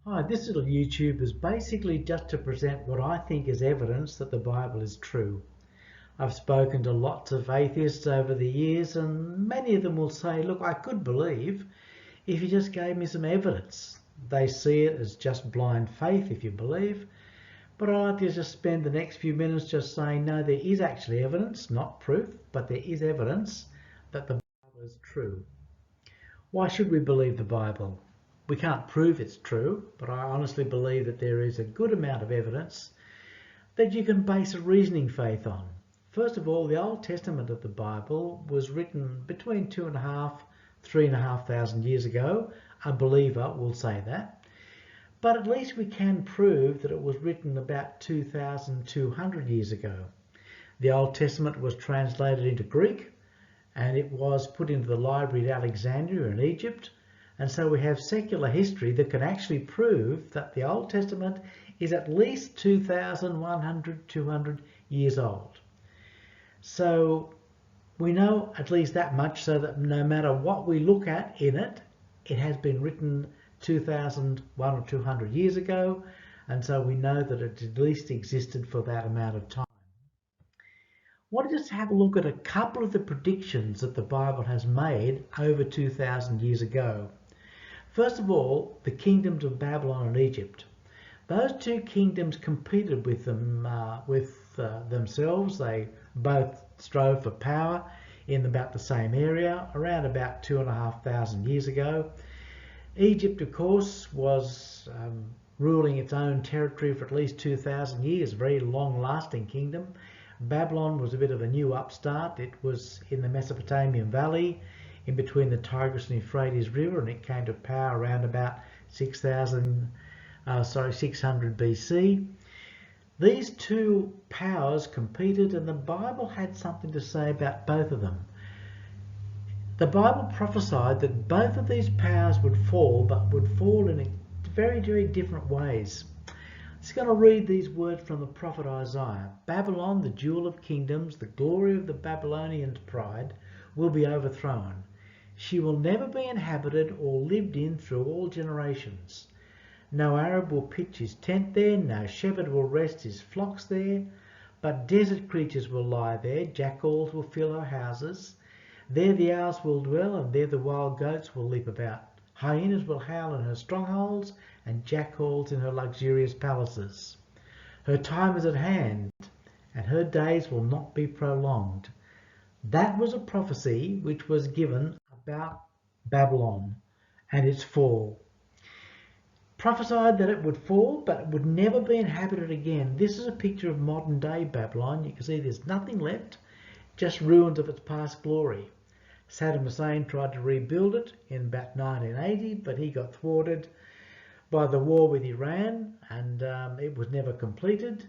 Hi, this little YouTube is basically just to present what I think is evidence that the Bible is true. I've spoken to lots of atheists over the years, and many of them will say, look, I could believe if you just gave me some evidence. They see it as just blind faith if you believe, but I'd like to just spend the next few minutes just saying, no, there is actually evidence, not proof, but there is evidence that the Bible is true. Why should we believe the Bible? We can't prove it's true, but I honestly believe that there is a good amount of evidence that you can base a reasoning faith on. First of all, the Old Testament of the Bible was written between 2,500, 3,500 years ago. A believer will say that. But at least we can prove that it was written about 2,200 years ago. The Old Testament was translated into Greek, and it was put into the library at Alexandria in Egypt. And so we have secular history that can actually prove that the Old Testament is at least 2,100, 200 years old. So we know at least that much, so that no matter what we look at in it, it has been written 2,001 or 200 years ago. And so we know that it at least existed for that amount of time. I want to just have a look at a couple of the predictions that the Bible has made over 2,000 years ago. First of all, the kingdoms of Babylon and Egypt. Those two kingdoms competed with themselves. They both strove for power in about the same area, around about 2,500 years ago. Egypt, of course, was ruling its own territory for at least 2,000 years, a very long-lasting kingdom. Babylon was a bit of a new upstart. It was in the Mesopotamian Valley, in between the Tigris and Euphrates River, and it came to power around about 600 BC. These two powers competed, and the Bible had something to say about both of them. The Bible prophesied that both of these powers would fall, but would fall in very, very different ways. I'm just going to read these words from the prophet Isaiah. Babylon, the jewel of kingdoms, the glory of the Babylonians' pride, will be overthrown. She will never be inhabited or lived in through all generations. No Arab will pitch his tent there, no shepherd will rest his flocks there, but desert creatures will lie there, jackals will fill her houses. There the owls will dwell, and there the wild goats will leap about. Hyenas will howl in her strongholds, and jackals in her luxurious palaces. Her time is at hand, and her days will not be prolonged. That was a prophecy which was given about Babylon and its fall. Prophesied that it would fall, but it would never be inhabited again. This is a picture of modern day Babylon. You can see there's nothing left, just ruins of its past glory. Saddam Hussein tried to rebuild it in about 1980, but he got thwarted by the war with Iran, and it was never completed.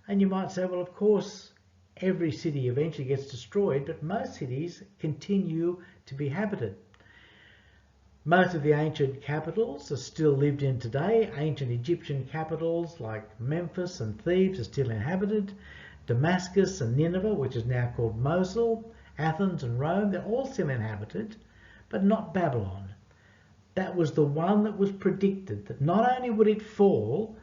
And you might say, well, of course, every city eventually gets destroyed, but most cities continue to be habited. Most of the ancient capitals are still lived in today. Ancient Egyptian capitals like Memphis and Thebes are still inhabited. Damascus and Nineveh, which is now called Mosul, Athens and Rome, they're all still inhabited, but not Babylon. That was the one that was predicted, that not only would it fall,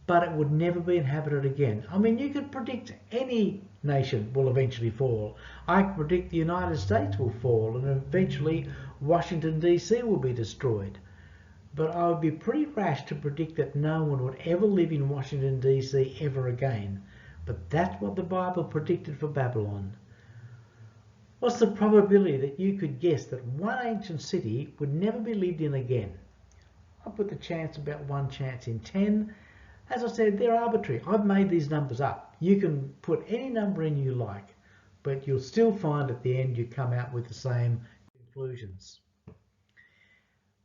but it would never be inhabited again. I mean, you could predict any nation will eventually fall. I could predict the United States will fall, and eventually Washington, D.C. will be destroyed. But I would be pretty rash to predict that no one would ever live in Washington, D.C. ever again. But that's what the Bible predicted for Babylon. What's the probability that you could guess that one ancient city would never be lived in again? I put the chance about 1 chance in 10. As I said, they're arbitrary. I've made these numbers up. You can put any number in you like, but you'll still find at the end you come out with the same conclusions.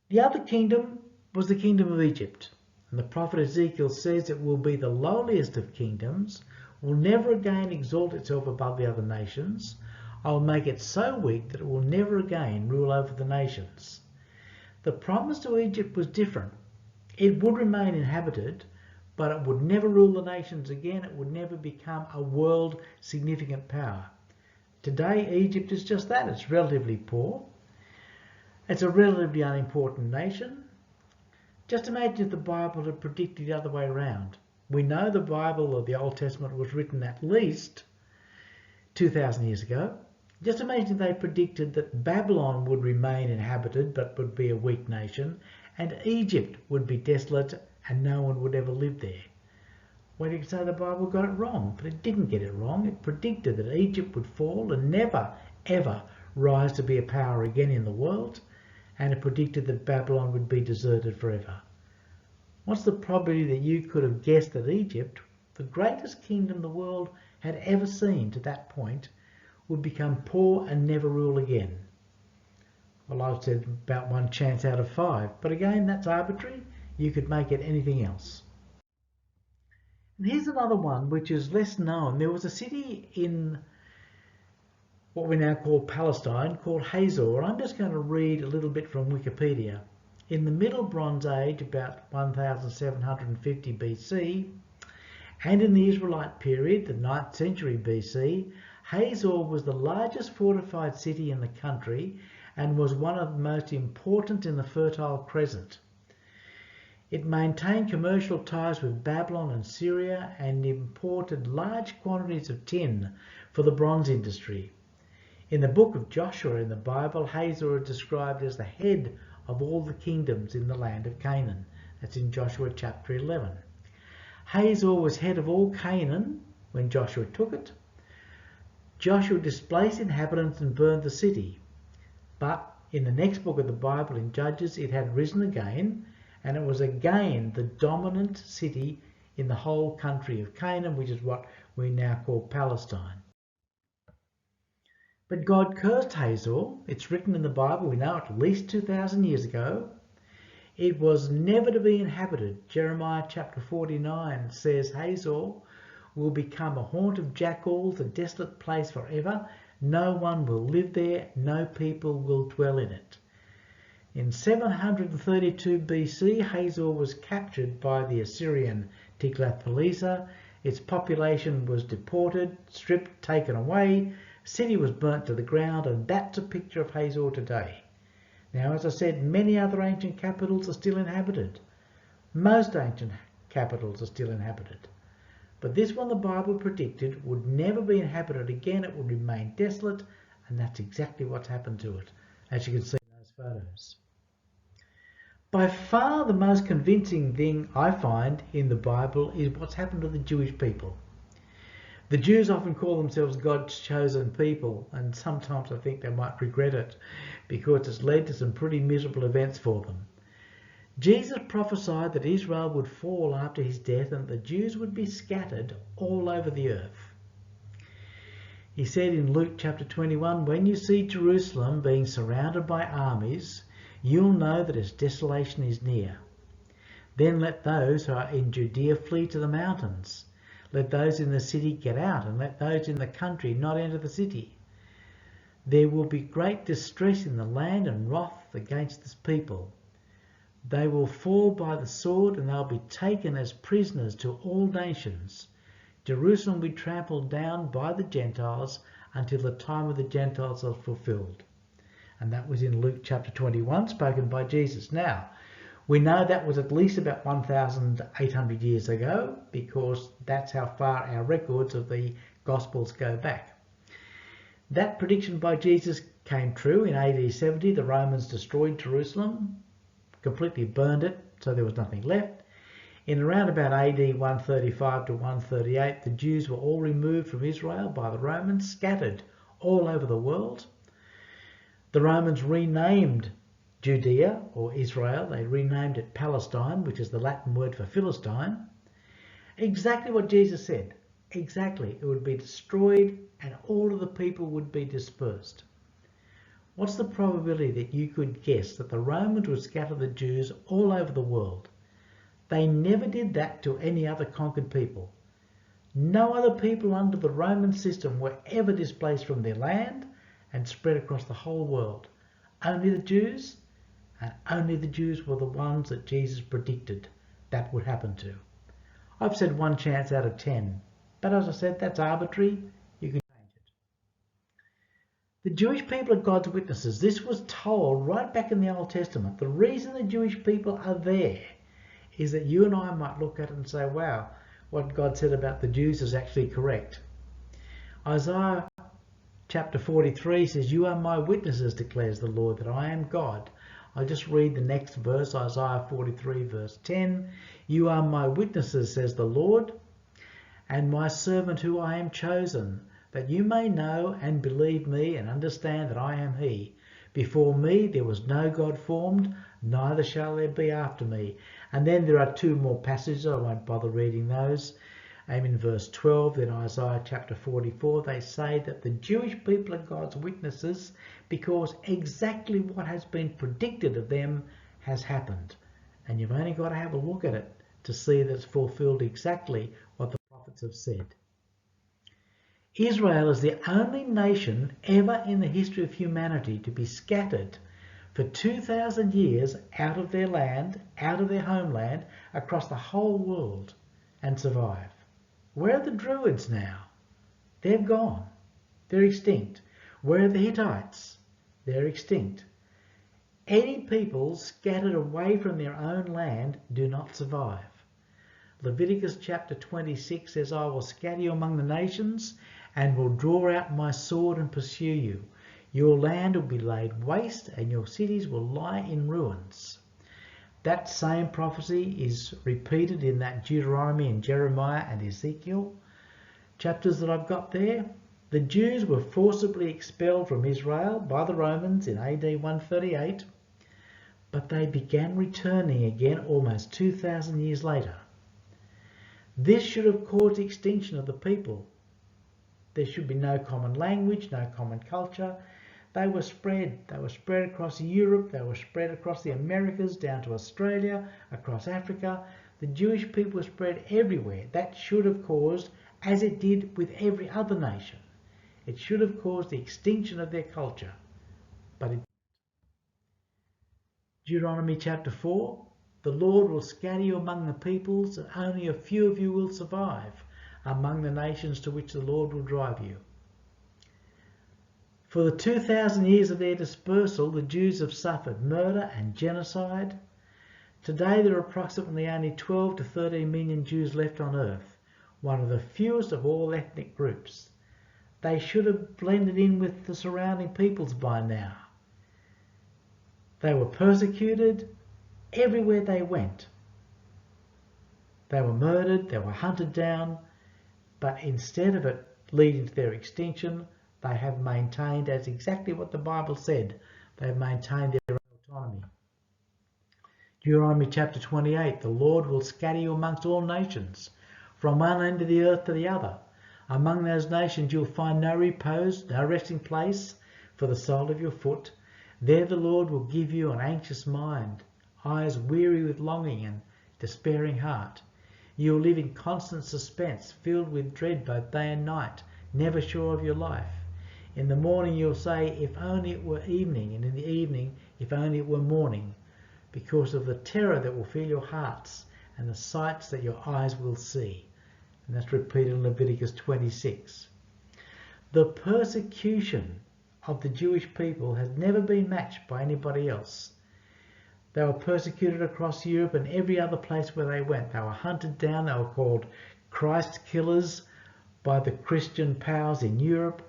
The other kingdom was the kingdom of Egypt. And the prophet Ezekiel says it will be the lowliest of kingdoms, will never again exalt itself above the other nations. I will make it so weak that it will never again rule over the nations. The promise to Egypt was different. It would remain inhabited, but it would never rule the nations again. It would never become a world significant power. Today, Egypt is just that. It's relatively poor. It's a relatively unimportant nation. Just imagine if the Bible had predicted the other way around. We know the Bible or the Old Testament was written at least 2,000 years ago. Just imagine if they predicted that Babylon would remain inhabited but would be a weak nation, and Egypt would be desolate and no one would ever live there. Well, you could say the Bible got it wrong, but it didn't get it wrong. It predicted that Egypt would fall and never, ever rise to be a power again in the world, and it predicted that Babylon would be deserted forever. What's the probability that you could have guessed that Egypt, the greatest kingdom the world had ever seen to that point, would become poor and never rule again? Well, I've said about 1 chance out of 5, but again, that's arbitrary. You could make it anything else. And here's another one which is less known. There was a city in what we now call Palestine called Hazel, and I'm just going to read a little bit from Wikipedia. In the Middle Bronze Age, about 1750 BC, and in the Israelite period, the 9th century BC, Hazor was the largest fortified city in the country and was one of the most important in the Fertile Crescent. It maintained commercial ties with Babylon and Syria and imported large quantities of tin for the bronze industry. In the book of Joshua in the Bible, Hazor is described as the head of all the kingdoms in the land of Canaan. That's in Joshua chapter 11. Hazor was head of all Canaan when Joshua took it. Joshua displaced inhabitants and burned the city. But in the next book of the Bible, in Judges, it had risen again, and it was again the dominant city in the whole country of Canaan, which is what we now call Palestine. But God cursed Hazor. It's written in the Bible, we know at least 2,000 years ago. It was never to be inhabited. Jeremiah chapter 49 says Hazor will become a haunt of jackals, a desolate place forever. No one will live there, no people will dwell in it. In 732 BC, Hazor was captured by the Assyrian Tiglath-Pileser. Its population was deported, stripped, taken away. City was burnt to the ground, and that's a picture of Hazor today. Now, as I said, many other ancient capitals are still inhabited. Most ancient capitals are still inhabited. But this one the Bible predicted would never be inhabited again. It would remain desolate, and that's exactly what's happened to it, as you can see in those photos. By far the most convincing thing I find in the Bible is what's happened to the Jewish people. The Jews often call themselves God's chosen people, and sometimes I think they might regret it because it's led to some pretty miserable events for them. Jesus prophesied that Israel would fall after his death and the Jews would be scattered all over the earth. He said in Luke chapter 21, "When you see Jerusalem being surrounded by armies, you'll know that its desolation is near. Then let those who are in Judea flee to the mountains. Let those in the city get out, and let those in the country not enter the city. There will be great distress in the land and wrath against this people. They will fall by the sword, and they'll be taken as prisoners to all nations. Jerusalem will be trampled down by the Gentiles until the time of the Gentiles is fulfilled." And that was in Luke chapter 21, spoken by Jesus. Now, we know that was at least about 1,800 years ago, because that's how far our records of the Gospels go back. That prediction by Jesus came true in AD 70. The Romans destroyed Jerusalem, completely burned it, so there was nothing left. In around about AD 135 to 138, the Jews were all removed from Israel by the Romans, scattered all over the world. The Romans renamed Judea, or Israel, they renamed it Palestine, which is the Latin word for Philistine. Exactly what Jesus said. Exactly. It would be destroyed and all of the people would be dispersed. What's the probability that you could guess that the Romans would scatter the Jews all over the world? They never did that to any other conquered people. No other people under the Roman system were ever displaced from their land and spread across the whole world. Only the Jews, and only the Jews were the ones that Jesus predicted that would happen to. I've said 1 chance out of 10, but as I said, that's arbitrary. You can change it. The Jewish people are God's witnesses. This was told right back in the Old Testament. The reason the Jewish people are there is that you and I might look at it and say, wow, what God said about the Jews is actually correct. Isaiah chapter 43 says, "You are my witnesses, declares the Lord, that I am God." I'll just read the next verse, Isaiah 43 verse 10. "You are my witnesses, says the Lord, and my servant who I am chosen, that you may know and believe me and understand that I am he. Before me there was no God formed, neither shall there be after me." And then there are two more passages, I won't bother reading those. In verse 12, in Isaiah chapter 44, they say that the Jewish people are God's witnesses because exactly what has been predicted of them has happened. And you've only got to have a look at it to see that it's fulfilled exactly what the prophets have said. Israel is the only nation ever in the history of humanity to be scattered for 2,000 years out of their land, out of their homeland, across the whole world and survive. Where are the Druids now? They've gone. They're extinct. Where are the Hittites? They're extinct. Any people scattered away from their own land do not survive. Leviticus chapter 26 says, "I will scatter you among the nations and will draw out my sword and pursue you. Your land will be laid waste and your cities will lie in ruins." That same prophecy is repeated in that Deuteronomy and Jeremiah and Ezekiel chapters that I've got there. The Jews were forcibly expelled from Israel by the Romans in AD 138, but they began returning again almost 2,000 years later. This should have caused the extinction of the people. There should be no common language, no common culture. They were spread across Europe, they were spread across the Americas, down to Australia, across Africa. The Jewish people were spread everywhere. That should have caused, as it did with every other nation, it should have caused the extinction of their culture. But it, Deuteronomy chapter 4, "The Lord will scatter you among the peoples, and only a few of you will survive among the nations to which the Lord will drive you." For the 2,000 years of their dispersal, the Jews have suffered murder and genocide. Today there are approximately only 12 to 13 million Jews left on earth, one of the fewest of all ethnic groups. They should have blended in with the surrounding peoples by now. They were persecuted everywhere they went. They were murdered, they were hunted down, but instead of it leading to their extinction, they have maintained, as exactly what the Bible said, they have maintained their own autonomy. Deuteronomy chapter 28, "The Lord will scatter you amongst all nations, from one end of the earth to the other. Among those nations you'll find no repose, no resting place for the sole of your foot. There the Lord will give you an anxious mind, eyes weary with longing and despairing heart. You will live in constant suspense, filled with dread both day and night, never sure of your life. In the morning you'll say, 'If only it were evening,' and in the evening, 'If only it were morning,' because of the terror that will fill your hearts and the sights that your eyes will see." And that's repeated in Leviticus 26. The persecution of the Jewish people has never been matched by anybody else. They were persecuted across Europe and every other place where they went. They were hunted down. They were called Christ killers by the Christian powers in Europe.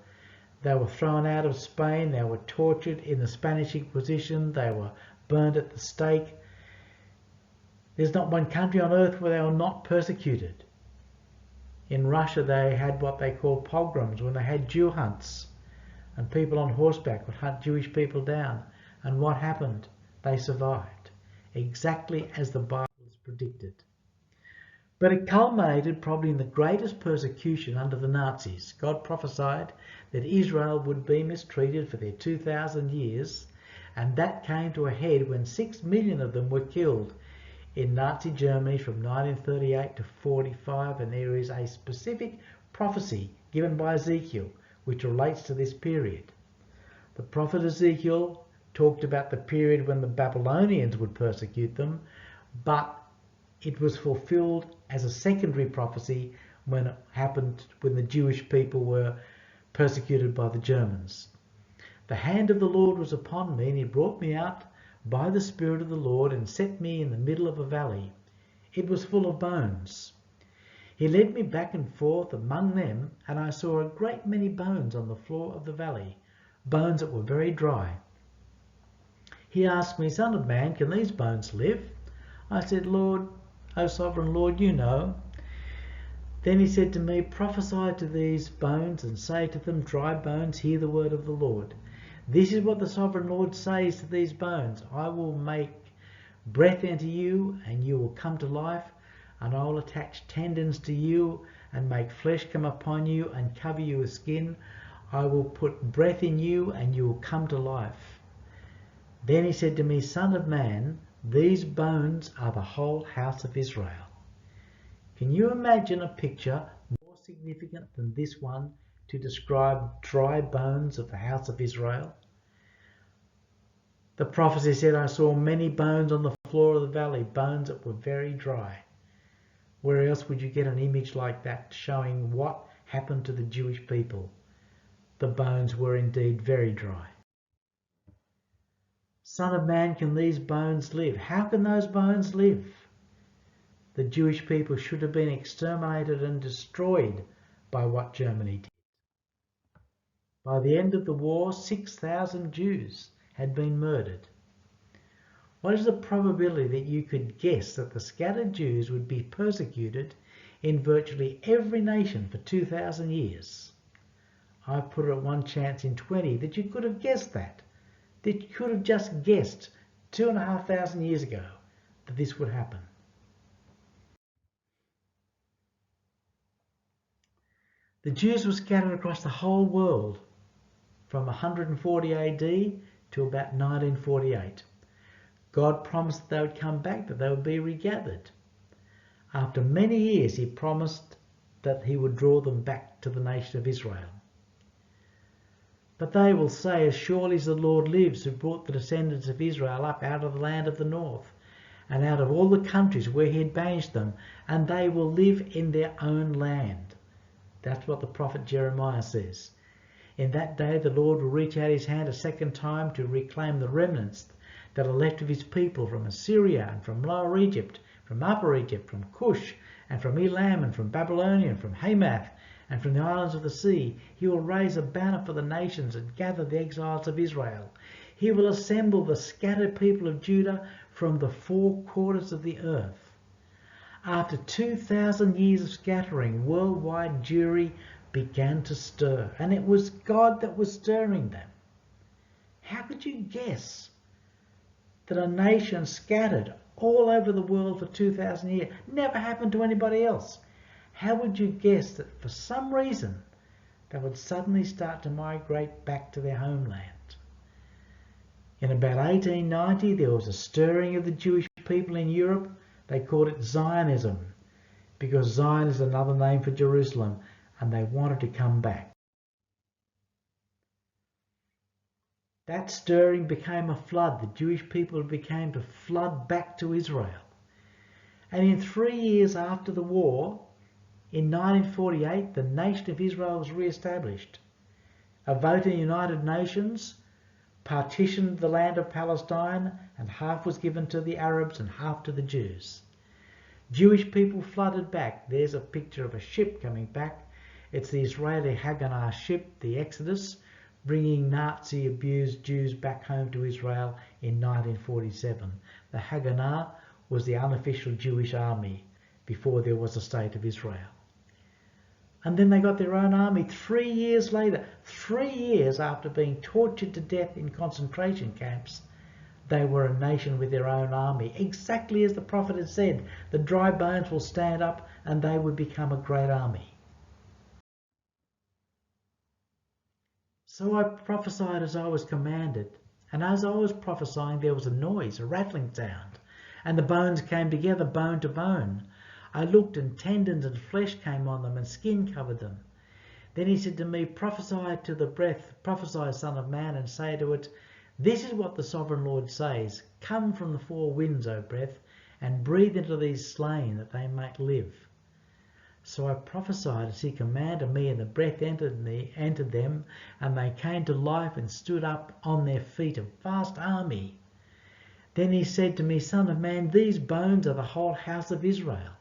They were thrown out of Spain. They were tortured in the Spanish Inquisition. They were burned at the stake. There's not one country on earth where they were not persecuted. In Russia, they had what they called pogroms, when they had Jew hunts, and people on horseback would hunt Jewish people down. And what happened? They survived, exactly as the Bible has predicted. But it culminated probably in the greatest persecution under the Nazis. God prophesied that Israel would be mistreated for their 2,000 years, and that came to a head when 6 million of them were killed in Nazi Germany from 1938 to 45, and there is a specific prophecy given by Ezekiel which relates to this period. The prophet Ezekiel talked about the period when the Babylonians would persecute them, but it was fulfilled as a secondary prophecy when it happened when the Jewish people were persecuted by the Germans. "The hand of the Lord was upon me, and he brought me out by the Spirit of the Lord and set me in the middle of a valley. It was full of bones. He led me back and forth among them, and I saw a great many bones on the floor of the valley, bones that were very dry. He asked me, Son of man, can these bones live? I said, Lord, O sovereign Lord, you know. Then he said to me, prophesy to these bones and say to them, dry bones, hear the word of the Lord. This is what the sovereign Lord says to these bones. I will make breath into you, and you will come to life, and I will attach tendons to you, and make flesh come upon you, and cover you with skin. I will put breath in you, and you will come to life. Then he said to me, Son of man, these bones are the whole house of Israel. Can you imagine a picture more significant than this one to describe dry bones of the house of Israel? The prophecy said, I saw many bones on the floor of the valley, bones that were very dry. Where else would you get an image like that showing what happened to the Jewish people? The bones were indeed very dry. Son of man, can these bones live? How can those bones live? The Jewish people should have been exterminated and destroyed by what Germany did. By the end of the war, 6,000 Jews had been murdered. What is the probability that you could guess that the scattered Jews would be persecuted in virtually every nation for 2,000 years? I put it at one chance in 20 that you could have guessed that. That you could have just guessed 2,500 years ago that this would happen. The Jews were scattered across the whole world from 140 AD to about 1948. God promised that they would come back, that they would be regathered. After many years, he promised that he would draw them back to the nation of Israel. But they will say, as surely as the Lord lives, who brought the descendants of Israel up out of the land of the north, and out of all the countries where he had banished them, and they will live in their own land. That's what the prophet Jeremiah says. In that day the Lord will reach out his hand a second time to reclaim the remnants that are left of his people from Assyria and from Lower Egypt, from Upper Egypt, from Cush and from Elam and from Babylonia and from Hamath and from the islands of the sea. He will raise a banner for the nations and gather the exiles of Israel. He will assemble the scattered people of Judah from the four quarters of the earth. After 2,000 years of scattering, worldwide Jewry began to stir, and it was God that was stirring them. How could you guess that a nation scattered all over the world for 2,000 years never happened to anybody else? How would you guess that for some reason they would suddenly start to migrate back to their homeland? In about 1890 there was a stirring of the Jewish people in Europe. They called it Zionism, because Zion is another name for Jerusalem, and they wanted to come back. That stirring became a flood. The Jewish people became to flood back to Israel. And in 3 years after the war, in 1948, the nation of Israel was re-established. A vote in the United Nations partitioned the land of Palestine, and half was given to the Arabs and half to the Jews. Jewish people flooded back. There's a picture of a ship coming back. It's the Israeli Haganah ship, the Exodus, bringing Nazi-abused Jews back home to Israel in 1947. The Haganah was the unofficial Jewish army before there was a state of Israel. And then they got their own army 3 years later. 3 years after being tortured to death in concentration camps, they were a nation with their own army. Exactly as the prophet had said, the dry bones will stand up and they would become a great army. So I prophesied as I was commanded. And as I was prophesying, there was a noise, a rattling sound, and the bones came together, bone to bone. I looked, and tendons and flesh came on them, and skin covered them. Then he said to me, prophesy to the breath, prophesy, son of man, and say to it, this is what the sovereign Lord says. Come from the four winds, O breath, and breathe into these slain, that they might live. So I prophesied as he commanded me, and the breath entered them, and they came to life and stood up on their feet, a vast army. Then he said to me, Son of man, these bones are the whole house of Israel.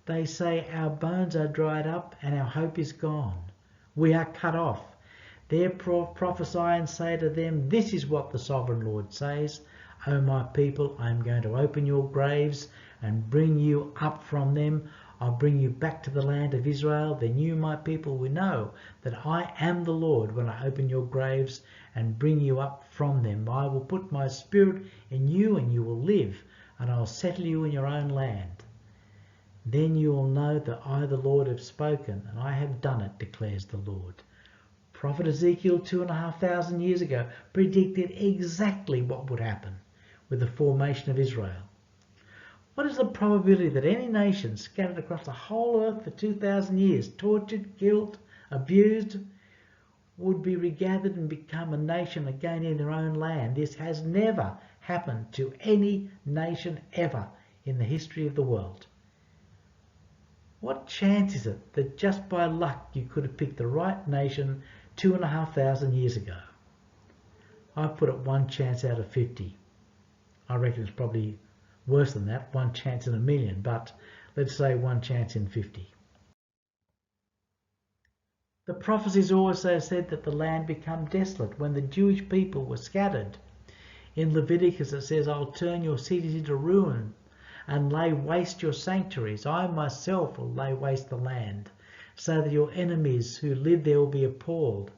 They say, our bones are dried up and our hope is gone. We are cut off. Therefore prophesy and say to them, this is what the sovereign Lord says. O my people, I am going to open your graves and bring you up from them. I'll bring you back to the land of Israel. Then you, my people, will know that I am the Lord when I open your graves and bring you up from them. I will put my spirit in you and you will live, and I'll settle you in your own land. Then you will know that I, the Lord, have spoken, and I have done it, declares the Lord. Prophet Ezekiel 2,500 years ago predicted exactly what would happen with the formation of Israel. What is the probability that any nation scattered across the whole earth for 2,000 years, tortured, killed, abused, would be regathered and become a nation again in their own land? This has never happened to any nation ever in the history of the world. What chance is it that just by luck you could have picked the right nation 2,500 years ago? I put it 1 chance out of 50. I reckon it's probably worse than that, 1 chance in a million, but let's say 1 chance in 50. The prophecies also said that the land became desolate when the Jewish people were scattered. In Leviticus it says, I'll turn your cities into ruin and lay waste your sanctuaries. I myself will lay waste the land, so that your enemies who live there will be appalled.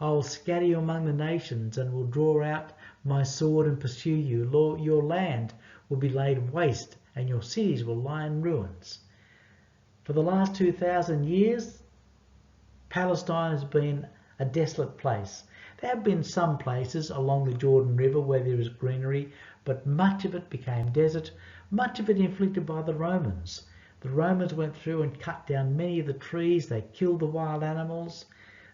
I will scatter you among the nations and will draw out my sword and pursue you. Your land will be laid waste and your cities will lie in ruins. For the last 2,000 years, Palestine has been a desolate place. There have been some places along the Jordan River where there is greenery, but much of it became desert, much of it inflicted by the Romans. The Romans went through and cut down many of the trees. They killed the wild animals.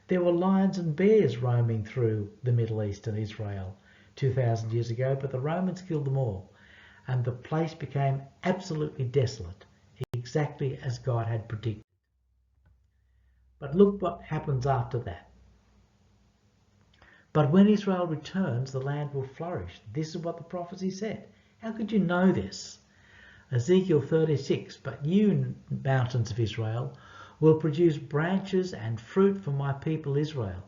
There were lions and bears roaming through the Middle East and Israel 2,000 years ago, but the Romans killed them all. And the place became absolutely desolate, exactly as God had predicted. But look what happens after that. But when Israel returns, the land will flourish. This is what the prophecy said. How could you know this? Ezekiel 36, but you, mountains of Israel, will produce branches and fruit for my people Israel,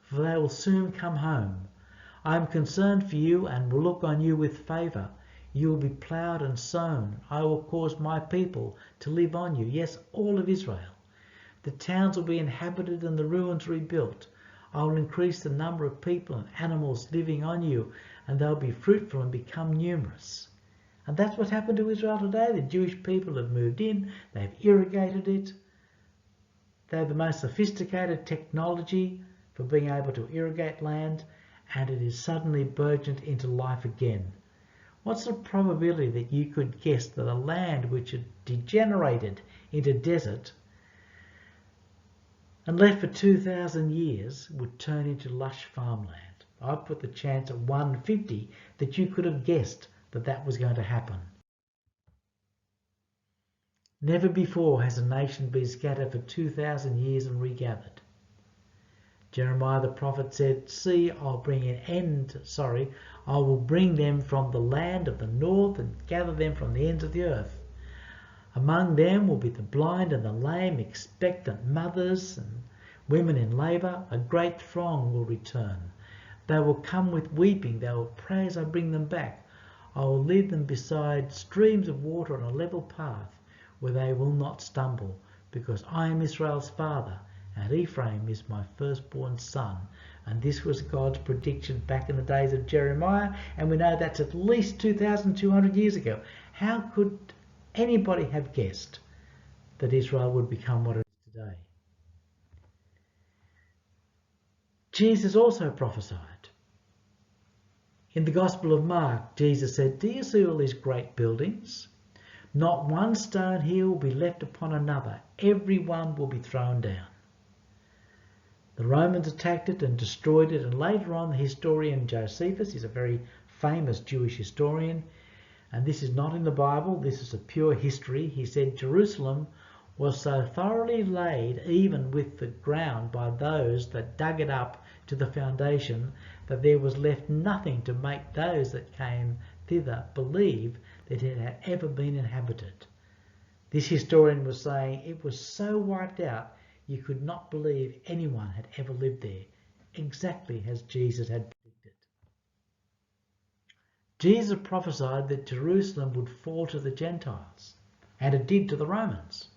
for they will soon come home. I am concerned for you and will look on you with favour. You will be ploughed and sown. I will cause my people to live on you, yes, all of Israel. The towns will be inhabited and the ruins rebuilt. I will increase the number of people and animals living on you, and they'll be fruitful and become numerous. And that's what happened to Israel today. The Jewish people have moved in, they've irrigated it. They have the most sophisticated technology for being able to irrigate land, and it is suddenly burgeoned into life again. What's the probability that you could guess that a land which had degenerated into desert and left for 2,000 years would turn into lush farmland? I put the chance at 150 that you could have guessed that that was going to happen. Never before has a nation been scattered for 2,000 years and regathered. Jeremiah the prophet said, see, I will bring them from the land of the north and gather them from the ends of the earth. Among them will be the blind and the lame, expectant mothers and women in labour. A great throng will return. They will come with weeping. They will pray as I bring them back. I will lead them beside streams of water on a level path where they will not stumble, because I am Israel's father, and Ephraim is my firstborn son. And this was God's prediction back in the days of Jeremiah, and we know that's at least 2,200 years ago. How could anybody have guessed that Israel would become what it is today? Jesus also prophesied. In the Gospel of Mark, Jesus said, do you see all these great buildings? Not one stone here will be left upon another. Every one will be thrown down. The Romans attacked it and destroyed it, and later on the historian Josephus, he's a very famous Jewish historian, and this is not in the Bible, this is a pure history. He said Jerusalem was so thoroughly laid even with the ground by those that dug it up to the foundation that there was left nothing to make those that came thither believe that it had ever been inhabited. This historian was saying it was so wiped out you could not believe anyone had ever lived there, exactly as Jesus had predicted. Jesus prophesied that Jerusalem would fall to the Gentiles, and it did to the Romans,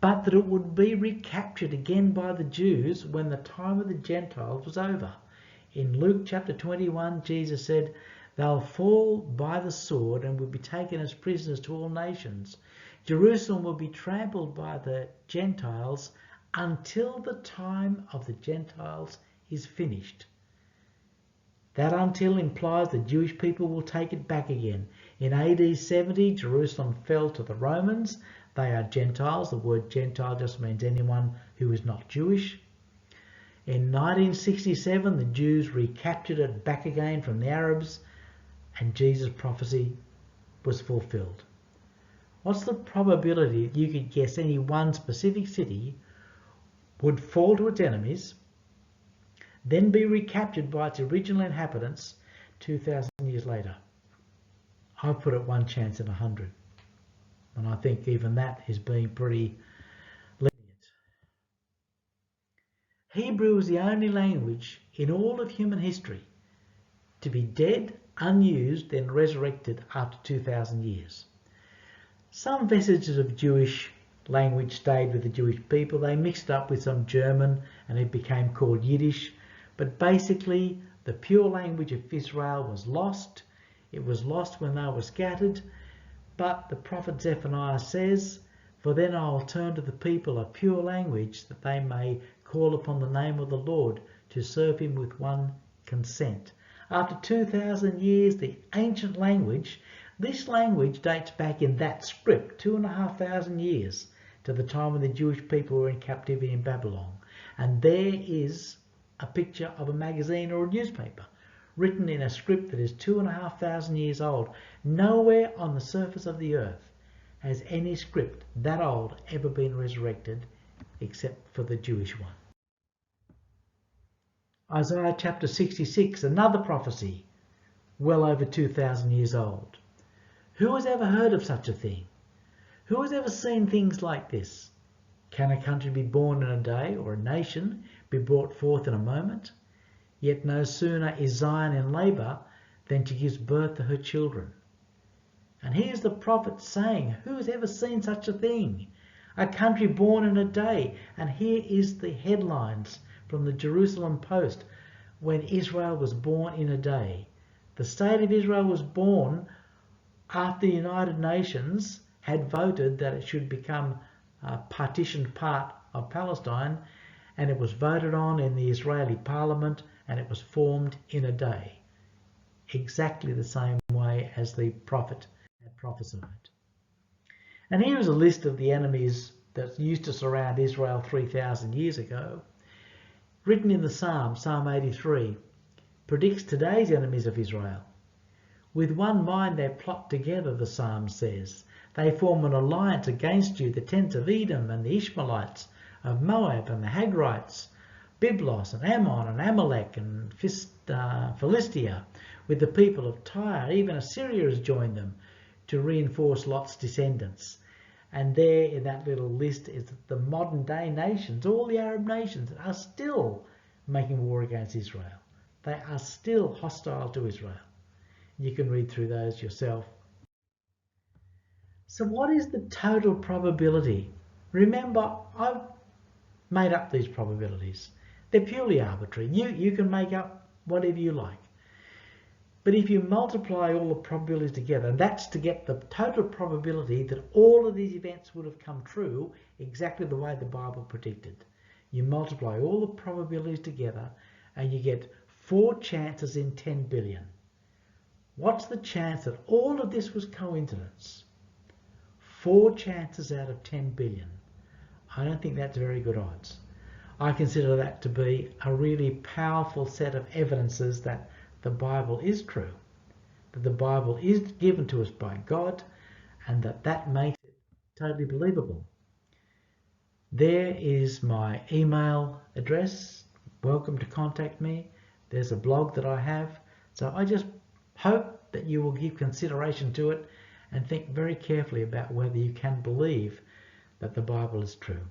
but that it would be recaptured again by the Jews when the time of the Gentiles was over. In Luke chapter 21, Jesus said, "They'll fall by the sword and will be taken as prisoners to all nations. Jerusalem will be trampled by the Gentiles until the time of the Gentiles is finished." That until implies the Jewish people will take it back again. In AD 70, Jerusalem fell to the Romans. They are Gentiles. The word Gentile just means anyone who is not Jewish. In 1967, the Jews recaptured it back again from the Arabs, and Jesus' prophecy was fulfilled. What's the probability that you could guess any one specific city would fall to its enemies, then be recaptured by its original inhabitants 2,000 years later? I put it 1 chance in 100. And I think even that is being pretty lenient. Hebrew is the only language in all of human history to be dead, unused, then resurrected after 2,000 years. Some vestiges of Jewish language stayed with the Jewish people. They mixed up with some German and it became called Yiddish. But basically, the pure language of Israel was lost. It was lost when they were scattered. But the prophet Zephaniah says, "For then I will turn to the people a pure language, that they may call upon the name of the Lord to serve him with one consent." After 2,000 years, the ancient language, this language dates back in that script 2,500 years to the time when the Jewish people were in captivity in Babylon. And there is a picture of a magazine or a newspaper written in a script that is 2,500 years old. Nowhere on the surface of the earth has any script that old ever been resurrected except for the Jewish one. Isaiah chapter 66, another prophecy, well over 2,000 years old. Who has ever heard of such a thing? Who has ever seen things like this? Can a country be born in a day, or a nation be brought forth in a moment? Yet no sooner is Zion in labour than she gives birth to her children. And here's the prophet saying, who has ever seen such a thing? A country born in a day. And here is the headlines from the Jerusalem Post when Israel was born in a day. The state of Israel was born after the United Nations had voted that it should become a partitioned part of Palestine, and it was voted on in the Israeli parliament, and it was formed in a day, exactly the same way as the prophet had prophesied. And here is a list of the enemies that used to surround Israel 3,000 years ago, written in the Psalm 83, predicts today's enemies of Israel. With one mind they plot together, the Psalm says. They form an alliance against you, the tents of Edom and the Ishmaelites, of Moab and the Hagrites, Byblos and Ammon and Amalek and Philistia, with the people of Tyre. Even Assyria has joined them to reinforce Lot's descendants. And there in that little list is the modern day nations, all the Arab nations are still making war against Israel. They are still hostile to Israel. You can read through those yourself. So what is the total probability? Remember, I've made up these probabilities. They're purely arbitrary. You can make up whatever you like. But if you multiply all the probabilities together, that's to get the total probability that all of these events would have come true exactly the way the Bible predicted. You multiply all the probabilities together and you get 4 chances in 10 billion. What's the chance that all of this was coincidence? 4 chances out of 10 billion. I don't think that's very good odds. I consider that to be a really powerful set of evidences that the Bible is true, that the Bible is given to us by God, and that makes it totally believable. There is my email address. Welcome to contact me. There's a blog that I have. So I just hope that you will give consideration to it and think very carefully about whether you can believe that the Bible is true.